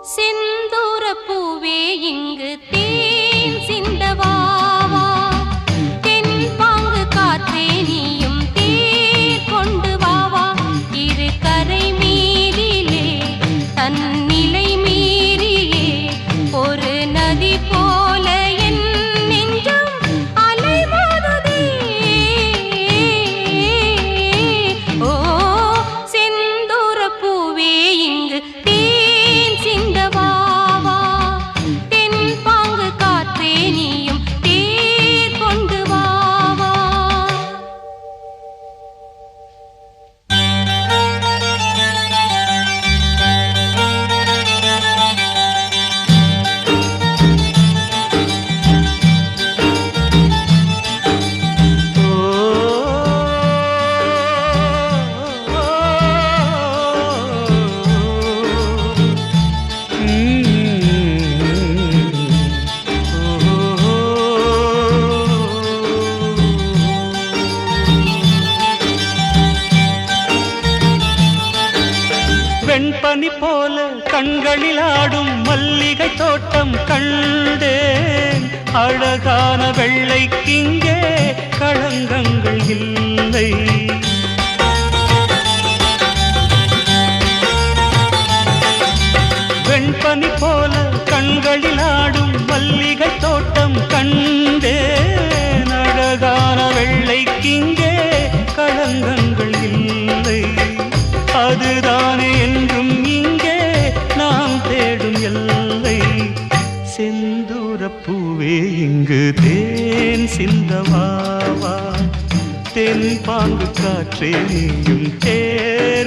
செந்தூர பூவே இங்கு தேன் சிந்தவாவா தென் பாங்கு காத்தே நீயும் தேர் கொண்டு வாவா இரு கரை மீறிலே தன்னிலை மீறியே ஒரு நதி போல என் நெஞ்சம் அலைமோதுதே ஓ செந்தூர பூவே இங்கு தேன் சிந்தவாவா தென் பாங்கு காற்றே நீயும் தேர் கொண்டு வாவா வெண்பனி போல கண்களில் ஆடும் மல்லிகை தோட்டம் கண்டேன் அழகான வெள்ளைக்கிங்கே களங்கங்கள் இல்லை வெண்பனி போல கண்களில் ஆடும் மல்லிகை தோட்டம் கண்டேன் அழகான வெள்ளைக்கிங்கே களங்கங்கள் இல்லை அதுதானே என்றும் இங்கே நாம் தேடும் எல்லை செந்தூர பூவே இங்கு தேன் சிந்தவாவா தென் பாங்கு காற்றே நீயும் தேர்